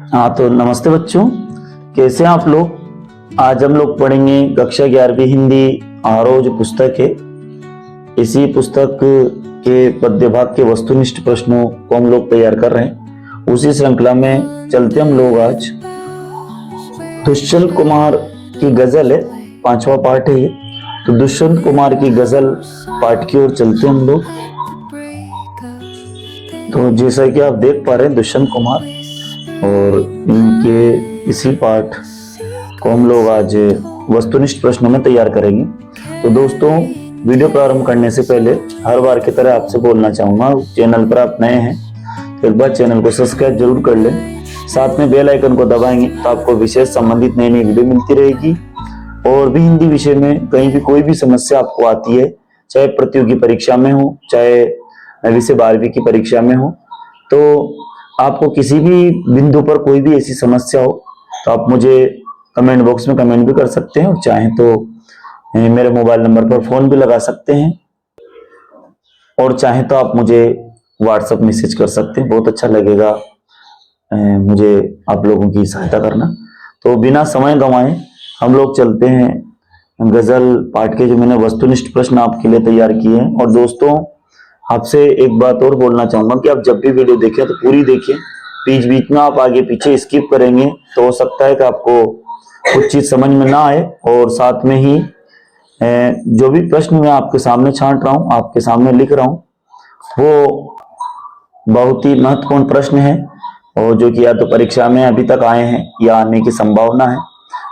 हाँ तो नमस्ते बच्चों, कैसे हैं आप लोग। आज हम लोग पढ़ेंगे कक्षा 11वीं हिंदी आरोह जो पुस्तक है। इसी पुस्तक के पद्य भाग के वस्तुनिष्ठ प्रश्नों को हम लोग तैयार कर रहे हैं। उसी श्रृंखला में चलते हम लोग आज दुष्यंत कुमार की गजल है, 5वां पाठ है ये। तो दुष्यंत कुमार की गजल पाठ की ओर चलते हम लोग। तो जैसा कि आप देख पा रहे हैं दुष्यंत कुमार और इनके इसी पाठ को हम लोग आज वस्तुनिष्ठ प्रश्नों में तैयार करेंगे। तो दोस्तों, वीडियो प्रारंभ करने से पहले हर बार की तरह आपसे बोलना चाहूंगा, चैनल पर आप नए हैं तो एक बार चैनल को सब्सक्राइब जरूर कर लें, साथ में बेल आइकन को दबाएंगे तो आपको विशेष संबंधित नई नई वीडियो मिलती रहेगी। और भी हिंदी विषय में कहीं भी कोई भी समस्या आपको आती है, चाहे प्रतियोगी परीक्षा में हो, चाहे विषय 12वीं की परीक्षा में हो, तो आपको किसी भी बिंदु पर कोई भी ऐसी समस्या हो तो आप मुझे कमेंट बॉक्स में कमेंट भी कर सकते हैं, और चाहें तो मेरे मोबाइल नंबर पर फोन भी लगा सकते हैं, और चाहें तो आप मुझे व्हाट्सएप मैसेज कर सकते हैं। बहुत अच्छा लगेगा मुझे आप लोगों की सहायता करना। तो बिना समय गंवाए हम लोग चलते हैं गजल पाठ के जो मैंने वस्तुनिष्ठ प्रश्न आपके लिए तैयार किए हैं। और दोस्तों, आपसे एक बात और बोलना चाहूंगा कि आप जब भी वीडियो देखें तो पूरी देखिए, बीच बीच में आप आगे पीछे स्किप करेंगे तो हो सकता है कि आपको कुछ चीज समझ में ना आए। और साथ में ही जो भी प्रश्न मैं आपके सामने छांट रहा हूं, आपके सामने लिख रहा हूं, वो बहुत ही महत्वपूर्ण प्रश्न है, और जो कि या तो परीक्षा में अभी तक आए हैं या आने की संभावना है।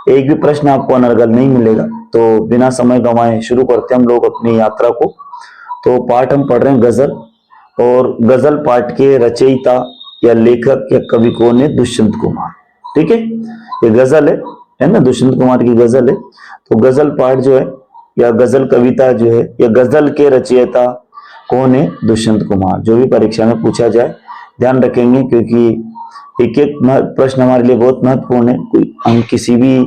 एक भी प्रश्न आपको अनर्गल नहीं मिलेगा। तो बिना समय गंवाए शुरू करते हैं हम लोग अपनी यात्रा को। तो पाठ हम पढ़ रहे हैं गजल, और गजल पाठ के रचयिता या लेखक या कवि कौन है? दुष्यंत कुमार। ठीक है, ये गजल है ना, दुष्यंत कुमार की गजल है। तो गजल पाठ जो है या गजल कविता जो है या गजल के रचयिता कौन है? दुष्यंत कुमार। जो भी परीक्षा में पूछा जाए ध्यान रखेंगे, क्योंकि एक एक प्रश्न हमारे लिए बहुत महत्वपूर्ण है। कोई हम किसी भी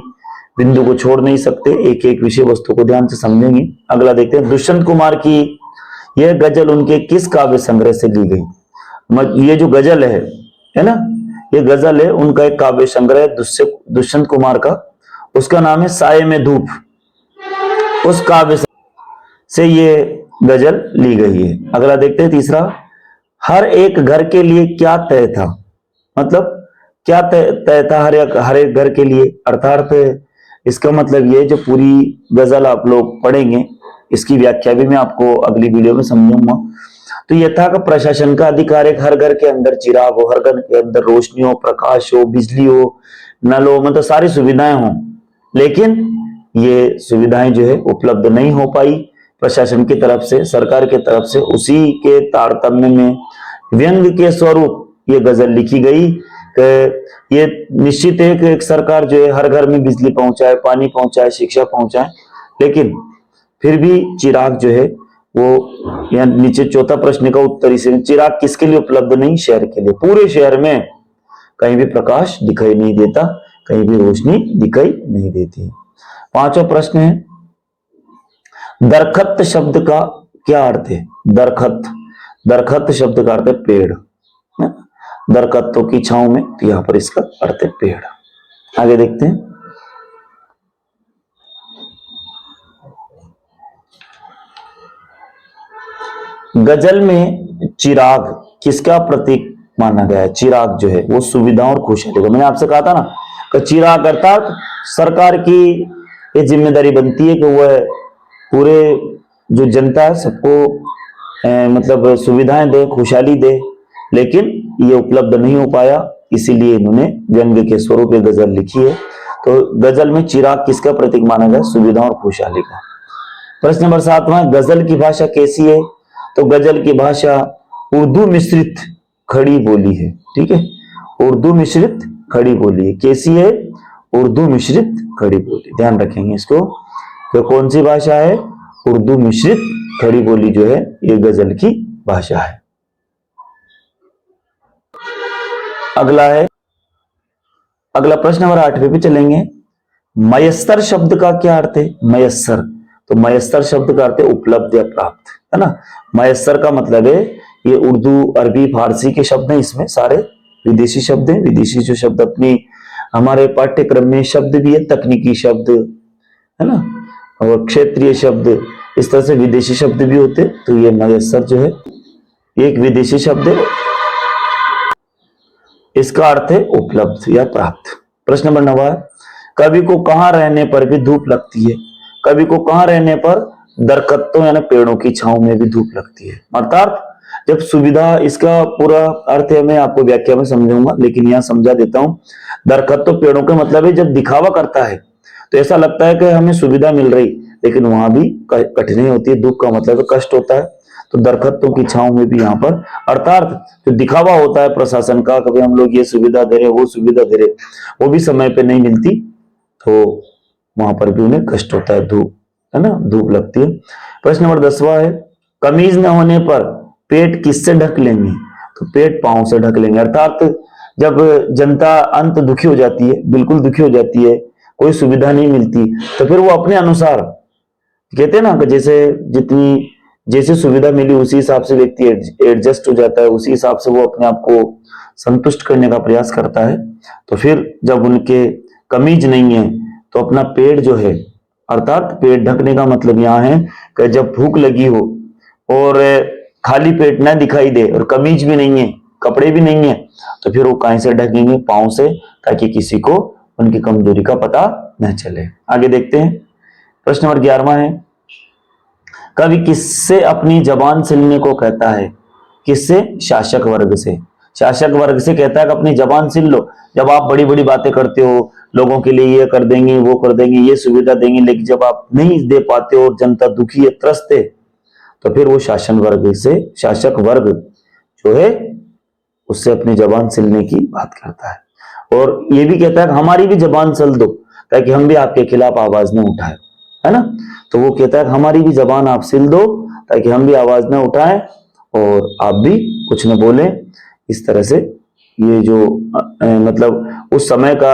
बिंदु को छोड़ नहीं सकते, एक एक विषय वस्तु को ध्यान से समझेंगे। अगला देखते हैं, दुष्यंत कुमार की यह गजल उनके किस काव्य संग्रह से ली गई? ये जो गजल है ना, ये गजल है उनका एक काव्य संग्रह दुष्यंत कुमार का, उसका नाम है साये में धूप। उस काव्य से ये गजल ली गई है। अगला देखते हैं तीसरा, हर एक घर के लिए क्या तय था? मतलब क्या तय था हर एक घर के लिए? अर्थात इसका मतलब ये जो पूरी गजल आप लोग पढ़ेंगे, इसकी व्याख्या भी मैं आपको अगली वीडियो में समझाऊंगा। तो यह था कि प्रशासन का अधिकार है, हर घर के अंदर चिराग हो, हर घर के अंदर रोशनी हो, प्रकाश हो, बिजली हो, नल हो, मतलब सारी सुविधाएं हो। लेकिन ये सुविधाएं जो है उपलब्ध नहीं हो पाई प्रशासन की तरफ से, सरकार की तरफ से। उसी के तारतम्य में व्यंग के स्वरूप ये गजल लिखी गई कि ये निश्चित है कि एक सरकार जो है हर घर में बिजली पहुंचाए, पानी पहुंचाए, शिक्षा पहुंचाए, लेकिन फिर भी चिराग जो है वो, यहाँ नीचे चौथा प्रश्न का उत्तर इसे, चिराग किसके लिए उपलब्ध नहीं? शहर के लिए। पूरे शहर में कहीं भी प्रकाश दिखाई नहीं देता, कहीं भी रोशनी दिखाई नहीं देती। 5वां प्रश्न है, दरखत शब्द का क्या अर्थ है? दरखत शब्द का अर्थ है पेड़। दरखतों की छांव में, तो यहां पर इसका अर्थ है पेड़। आगे देखते हैं, गजल में चिराग किसका प्रतीक माना गया है? चिराग जो है वो सुविधाओं और खुशहाली का। मैंने आपसे कहा था ना कि चिराग अर्थात सरकार की ये जिम्मेदारी बनती है कि वह पूरे जो जनता है सबको मतलब सुविधाएं दे, खुशहाली दे, लेकिन ये उपलब्ध नहीं हो पाया, इसीलिए इन्होंने व्यंग्य के स्वरूप ये गजल लिखी है। तो गजल में चिराग किसका प्रतीक माना गया? सुविधाओं और खुशहाली का। प्रश्न नंबर 7वां, गजल की भाषा कैसी है? तो गजल की भाषा उर्दू मिश्रित खड़ी बोली है। ठीक है, उर्दू मिश्रित खड़ी बोली है। कैसी है? उर्दू मिश्रित खड़ी बोली। ध्यान रखेंगे इसको, तो कौन सी भाषा है? उर्दू मिश्रित खड़ी बोली जो है ये गजल की भाषा है। अगला प्रश्न नंबर 8 पे चलेंगे, मयस्सर शब्द का क्या अर्थ है? मयस्सर, तो मयस्सर शब्द का अर्थ है उपलब्ध या प्राप्त, है ना। मयस्सर का मतलब है, ये उर्दू, अरबी, फारसी के शब्द हैं, इसमें सारे विदेशी शब्द है। विदेशी जो शब्द अपनी हमारे पाठ्यक्रम में शब्द भी है, तकनीकी शब्द है ना, और क्षेत्रीय शब्द, इस तरह से विदेशी शब्द भी होते। तो ये मयस्सर जो है एक विदेशी शब्द है, इसका अर्थ है उपलब्ध या प्राप्त। प्रश्न नंबर 9 है, कवि को कहां रहने पर भी धूप लगती है? कवि को कहां रहने पर? दरख्तों यानी पेड़ों की छांव में भी धूप लगती है। अर्थात जब सुविधा, इसका पूरा अर्थ है मैं आपको व्याख्या में समझाऊंगा, लेकिन यहां समझा देता हूं। दरख्तों पेड़ों का मतलब है जब दिखावा करता है तो ऐसा लगता है कि हमें सुविधा मिल रही, लेकिन वहां भी कठिनाई होती है। दुख का मतलब कष्ट होता है। तो दरख्तों की छांव में भी यहाँ पर, अर्थात जो दिखावा होता है प्रशासन का, कभी हम लोग ये सुविधा दे रहे, वो सुविधा दे रहे, वो भी समय पे नहीं मिलती, तो वहां पर भी उन्हें कष्ट होता है, धूप है ना, धूप लगती है। प्रश्न नंबर 10वां है, कमीज न होने पर पेट किससे ढक लेंगे? तो पेट पांव से ढक लेंगे। अर्थात जब जनता अंत दुखी हो जाती है, बिल्कुल दुखी हो जाती है, कोई सुविधा नहीं मिलती, तो फिर वो अपने अनुसार, कहते हैं ना कि जैसे सुविधा मिली उसी हिसाब से व्यक्ति एडजस्ट हो जाता है, उसी हिसाब से वो अपने आप को संतुष्ट करने का प्रयास करता है। तो फिर जब उनके कमीज नहीं है तो अपना पेट जो है, अर्थात पेट ढकने का मतलब यहाँ है कि जब भूख लगी हो और खाली पेट ना दिखाई दे और कमीज भी नहीं है, कपड़े भी नहीं है, तो फिर वो कहां से ढकेंगे? पांव से, ताकि किसी को उनकी कमजोरी का पता न चले। आगे देखते हैं। प्रश्न नंबर 11वां है, कवि किससे अपनी जबान सिलने को कहता है? किससे? शासक वर्ग से। शासक वर्ग से कहता है कि अपनी जबान सिल लो। जब आप बड़ी बड़ी बातें करते हो, लोगों के लिए ये कर देंगे, वो कर देंगे, ये सुविधा देंगे, लेकिन जब आप नहीं दे पाते हो और जनता दुखी है, त्रस्त है, तो फिर वो शासन वर्ग से, शासक वर्ग जो है उससे अपनी जबान सिलने की बात करता है। और ये भी कहता है कि हमारी भी जबान सिल दो, ताकि हम भी आपके खिलाफ आवाज न उठाए, है ना। तो वो कहता है कि हमारी भी जबान आप सिल दो, ताकि हम भी आवाज न उठाएं और आप भी कुछ न बोले। इस तरह से ये जो मतलब उस समय का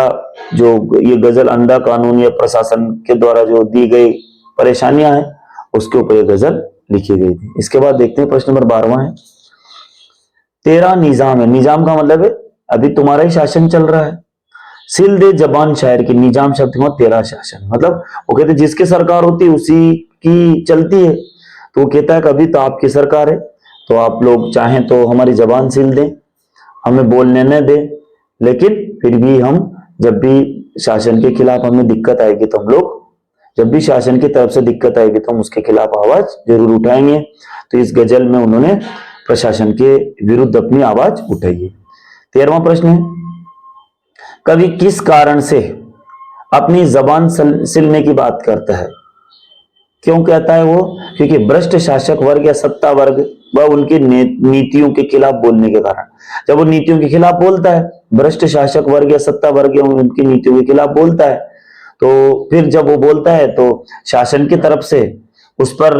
जो ये गजल, अंधा कानून या प्रशासन के द्वारा जो दी गई परेशानियां हैं, उसके ऊपर ये गजल लिखी गई थी। इसके बाद देखते हैं प्रश्न नंबर 12वां है, तेरा निजाम है। निजाम का मतलब है अभी तुम्हारा ही शासन चल रहा है। सिल दे जबान शायर की, निजाम शब्द का तेरा शासन, मतलब वो कहते जिसकी सरकार होती है उसी की चलती है। तो वो कहता है कि अभी तो आपकी सरकार है, तो आप लोग चाहें तो हमारी जबान सिल दें, हमें बोलने न दें, लेकिन फिर भी हम जब भी शासन के खिलाफ हमें दिक्कत आएगी तो हम लोग, जब भी शासन की तरफ से दिक्कत आएगी तो हम उसके खिलाफ आवाज जरूर उठाएंगे। तो इस गजल में उन्होंने प्रशासन के विरुद्ध अपनी आवाज उठाई है। 13वां प्रश्न है, कवि किस कारण से अपनी जबान सिलने की बात करता है? क्यों कहता है वो? क्योंकि भ्रष्ट शासक वर्ग या सत्ता वर्ग व उनकी नीतियों के खिलाफ बोलने के कारण। जब वो नीतियों के खिलाफ बोलता है, भ्रष्ट शासक वर्ग या सत्ता वर्ग या उनकी नीतियों के खिलाफ बोलता है, तो फिर जब वो बोलता है तो शासन की तरफ से उस पर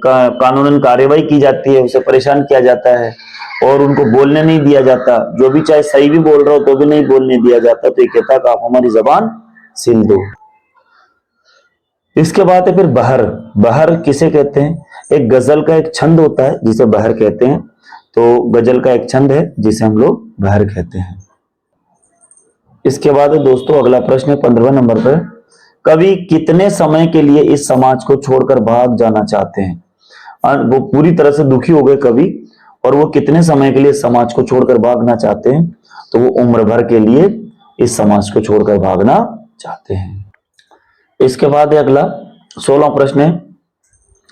कानूनन कार्रवाई की जाती है, उसे परेशान किया जाता है और उनको बोलने नहीं दिया जाता। जो भी चाहे सही भी बोल रहा हो तो भी नहीं बोलने दिया जाता। तो ये कहता है कि आप हमारी जबान सिल दो। इसके बाद है फिर बहर। बहर किसे कहते हैं? एक गजल का एक छंद होता है जिसे बहर कहते हैं। तो गजल का एक छंद है जिसे हम लोग बहर कहते हैं। इसके बाद दोस्तों अगला प्रश्न है 15वें नंबर पर, कवि कितने समय के लिए इस समाज को छोड़कर भाग जाना चाहते हैं? वो पूरी तरह से दुखी हो गए कवि, और वो कितने समय के लिए समाज को छोड़कर भागना चाहते हैं? तो वो उम्र भर के लिए इस समाज को छोड़कर भागना चाहते हैं। इसके बाद अगला 16वां प्रश्न है,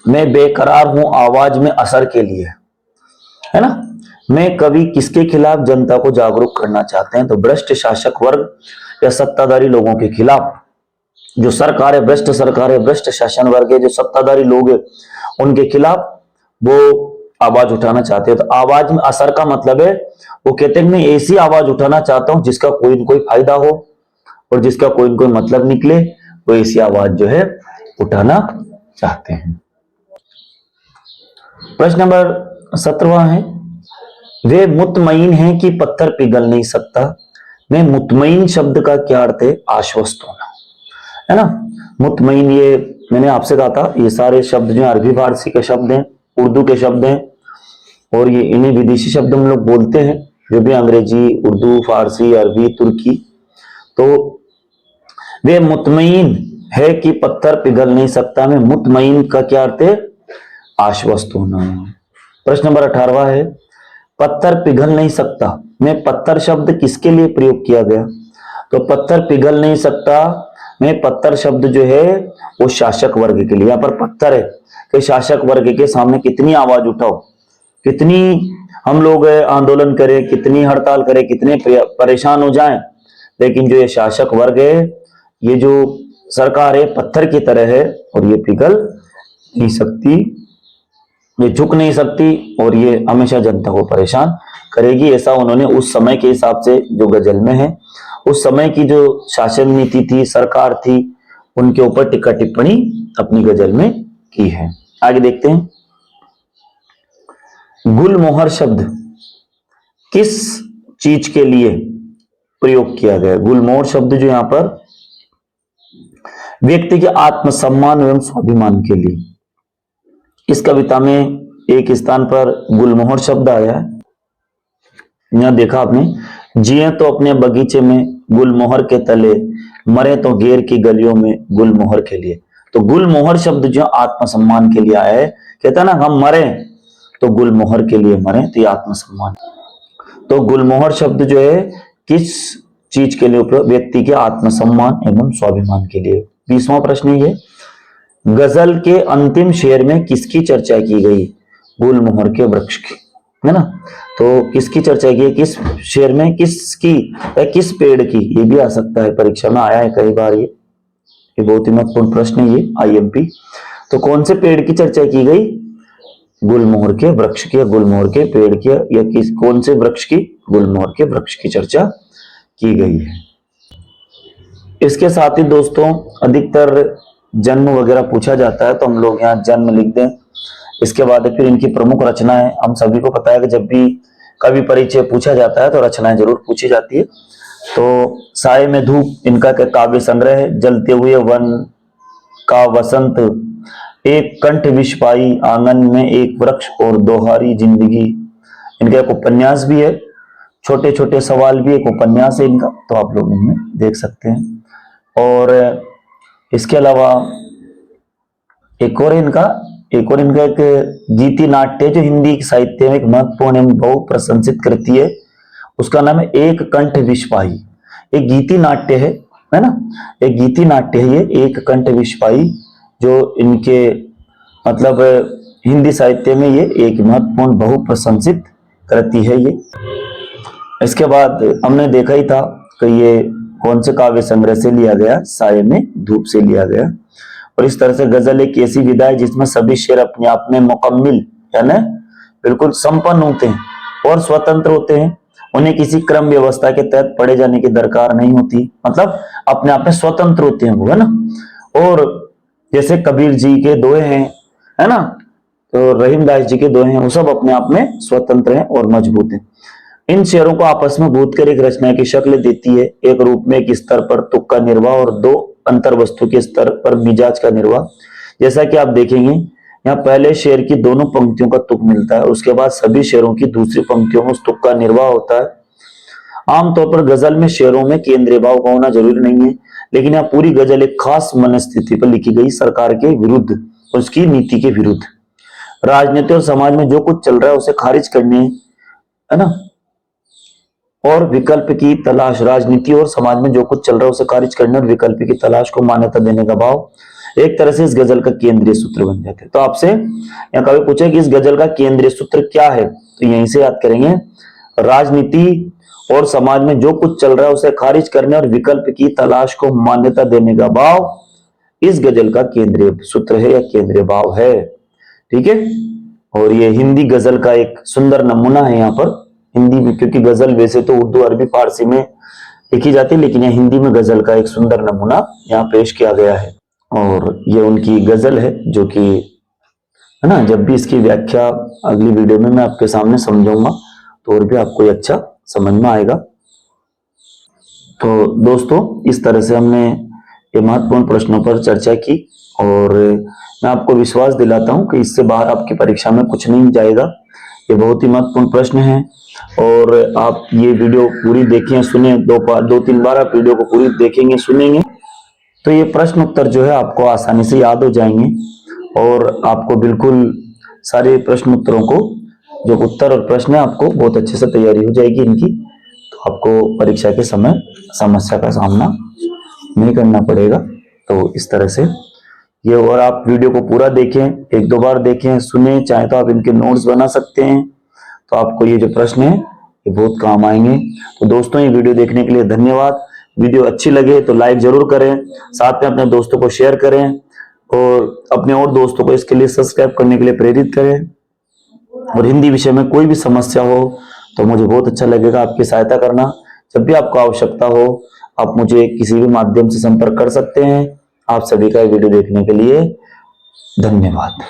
मैं बेकरार हूं आवाज में असर के लिए, है ना। मैं कवि किसके खिलाफ जनता को जागरूक करना चाहते हैं? तो भ्रष्ट शासक वर्ग या सत्ताधारी लोगों के खिलाफ। जो सरकार है, भ्रष्ट सरकार है, भ्रष्ट शासन वर्ग है, जो सत्ताधारी लोग है, उनके खिलाफ वो आवाज उठाना चाहते हैं। तो आवाज में असर का मतलब है वो कहते हैं मैं ऐसी आवाज उठाना चाहता हूं जिसका कोई न कोई फायदा हो और जिसका कोई न कोई मतलब निकले, वो ऐसी आवाज जो है उठाना चाहते हैं। प्रश्न नंबर 17वां है, वे मुतमईन हैं कि पत्थर पिघल नहीं सकता। में मुतमईन शब्द का क्या अर्थ है? आश्वस्त होना, है ना। मुतमईन, ये मैंने आपसे कहा था, ये सारे शब्द जो अरबी फारसी के शब्द हैं, उर्दू के शब्द हैं, और ये इन्हें विदेशी शब्द हम लोग बोलते हैं। जो भी अंग्रेजी, उर्दू, फारसी, अरबी, तुर्की, तो वे मुतमईन है कि पत्थर पिघल नहीं सकता में मुतमईन का क्या अर्थ है? आश्वस्त होना। प्रश्न नंबर 18 है, पत्थर पिघल नहीं सकता में पत्थर शब्द किसके लिए प्रयोग किया गया? तो पत्थर पिघल नहीं सकता में पत्थर शब्द जो है वो शासक वर्ग के लिए। यहाँ पर पत्थर है कि शासक वर्ग के सामने कितनी आवाज उठाओ, कितनी हम लोग आंदोलन करें, कितनी हड़ताल करें, कितने परेशान हो जाएं, लेकिन जो ये शासक वर्ग है, ये जो सरकार है, पत्थर की तरह है और ये पिघल नहीं सकती, ये झुक नहीं सकती और ये हमेशा जनता को परेशान करेगी। ऐसा उन्होंने उस समय के हिसाब से जो गजल में है, उस समय की जो शासन नीति थी, सरकार थी, उनके ऊपर टीका टिप्पणी अपनी गजल में की है। आगे देखते हैं, गुलमोहर शब्द किस चीज के लिए प्रयोग किया गया? गुलमोहर शब्द जो यहां पर व्यक्ति के आत्मसम्मान एवं स्वाभिमान के लिए। इस कविता में एक स्थान पर गुलमोहर शब्द आया है, यहां देखा आपने, जिए तो अपने बगीचे में गुलमोहर के तले, मरे तो घेर की गलियों में गुलमोहर के लिए। तो गुलमोहर शब्द जो आत्मसम्मान के लिए आया है, कहता है ना हम मरे तो गुलमोहर के लिए मरे, तो ये आत्मसम्मान। तो गुलमोहर शब्द जो है किस चीज के लिए उपयोग? व्यक्ति के आत्मसम्मान एवं स्वाभिमान के लिए। 20वां प्रश्न ये, गजल के अंतिम शेर में किसकी चर्चा की गई? गुलमोहर के वृक्ष की, है ना। तो किसकी चर्चा की है? किस शेर में? किसकी या किस पेड़ की? ये भी आ सकता है, परीक्षा में आया है कई बार ये बहुत ही महत्वपूर्ण प्रश्न है ये, आईएमपी। तो कौन से पेड़ की चर्चा की गई? गुलमोहर के वृक्ष की, गुलमोहर के पेड़ की, या किस कौन से वृक्ष की? गुलमोहर के वृक्ष की चर्चा की गई है। इसके साथ ही दोस्तों अधिकतर जन्म वगैरह पूछा जाता है, तो हम लोग यहाँ जन्म लिख दें। इसके बाद फिर इनकी प्रमुख रचनाएं, हम सभी को पता है कि जब भी कवि परिचय पूछा जाता है तो रचनाएं जरूर पूछी जाती है। तो साये में धूप इनका काव्य संग्रह है, जलते हुए वन का वसंत, एक कंठ विष पाई आंगन में एक वृक्ष और दोहारी जिंदगी, इनका एक उपन्यास भी है, छोटे छोटे सवाल भी एक उपन्यास है इनका, तो आप लोग इनमें देख सकते हैं। और इसके अलावा एक और इनका एक गीति नाट्य जो हिंदी साहित्य में एक महत्वपूर्ण एवं बहु प्रशंसित कृति है, उसका नाम है एक कंठ विषपाई। एक गीति नाट्य है ना, एक गीति नाट्य है ये, एक कंठ विषपाई, जो इनके मतलब हिंदी साहित्य में ये एक महत्वपूर्ण बहु प्रशंसित कृति है ये। इसके बाद हमने देखा ही था कि ये कौन से काव्य संग्रह से लिया गया? साये में धूप से लिया गया। और इस तरह से गजल एक ऐसी विधा है जिसमें सभी शेर अपने आप में मुकम्मिल यानी बिल्कुल संपन्न होते हैं और स्वतंत्र होते हैं, उन्हें किसी क्रम व्यवस्था के तहत पढ़े जाने की दरकार नहीं होती, मतलब अपने आप में स्वतंत्र होते हैं वो, है ना। और जैसे कबीर जी के दोहे हैं, है ना, तो रहीमदास जी के दोहे हैं, वो सब अपने आप में स्वतंत्र हैं और मजबूत हैं। इन शेरों को आपस में भूत कर एक रचना की शक्ल देती है, एक रूप में एक स्तर पर तुक का निर्वाह और दो अंतर वस्तु के स्तर पर मिजाज का निर्वाह। जैसा कि आप देखेंगे यहाँ पहले शेर की दोनों पंक्तियों का तुक मिलता है, उसके बाद सभी शेरों की दूसरी पंक्तियों में उस तुक का निर्वाह होता है। आमतौर पर गजल में शेरों में केंद्रीय भाव का होना जरूरी नहीं है, लेकिन यहाँ पूरी गजल एक खास मनस्थिति पर लिखी गई, सरकार के विरुद्ध, उसकी नीति के विरुद्ध, राजनीति और समाज में जो कुछ चल रहा है उसे खारिज करने, है ना, और विकल्प की तलाश, राजनीति और समाज में जो कुछ चल रहा है उसे खारिज करने और विकल्प की तलाश को मान्यता देने का भाव एक तरह से इस गजल का केंद्रीय सूत्र बन जाते हैं। तो आपसे यहाँ कभी पूछे कि इस गजल का केंद्रीय सूत्र क्या है, तो यहीं से याद करेंगे, राजनीति और समाज में जो कुछ चल रहा है उसे खारिज करने और विकल्प की तलाश को मान्यता देने का भाव इस गजल का केंद्रीय सूत्र है या केंद्रीय भाव है। ठीक है, और ये हिंदी गजल का एक सुंदर नमूना है यहाँ पर हिंदी में, क्योंकि गजल वैसे तो उर्दू, अरबी, फारसी में लिखी जाती है, लेकिन यह हिंदी में गजल का एक सुंदर नमूना यहाँ पेश किया गया है। और ये उनकी गजल है जो कि, है ना, जब भी इसकी व्याख्या अगली वीडियो में मैं आपके सामने समझाऊंगा तो और भी आपको अच्छा समझ में आएगा। तो दोस्तों इस तरह से हमने ये महत्वपूर्ण प्रश्नों पर चर्चा की और मैं आपको विश्वास दिलाता हूं कि इससे बाहर आपकी परीक्षा में कुछ नहीं जाएगा। ये बहुत ही महत्वपूर्ण प्रश्न है और आप ये वीडियो पूरी देखें, सुने, 2-3 बार आप वीडियो को पूरी देखेंगे, सुनेंगे, तो ये प्रश्न उत्तर जो है आपको आसानी से याद हो जाएंगे और आपको बिल्कुल सारे प्रश्न उत्तरों को, जो उत्तर और प्रश्न है, आपको बहुत अच्छे से तैयारी हो जाएगी इनकी। तो आपको परीक्षा के समय समस्या का सामना नहीं करना पड़ेगा। तो इस तरह से ये, और आप वीडियो को पूरा देखें, 1-2 बार देखें, सुने, चाहे तो आप इनके नोट्स बना सकते हैं। तो आपको ये जो प्रश्न है ये बहुत काम आएंगे। तो दोस्तों, ये वीडियो देखने के लिए धन्यवाद। वीडियो अच्छी लगे तो लाइक जरूर करें, साथ में अपने दोस्तों को शेयर करें और अपने और दोस्तों को इसके लिए सब्सक्राइब करने के लिए प्रेरित करें। और हिंदी विषय में कोई भी समस्या हो तो मुझे बहुत अच्छा लगेगा आपकी सहायता करना। जब भी आपको आवश्यकता हो आप मुझे किसी भी माध्यम से संपर्क कर सकते हैं। आप सभी का वीडियो देखने के लिए धन्यवाद।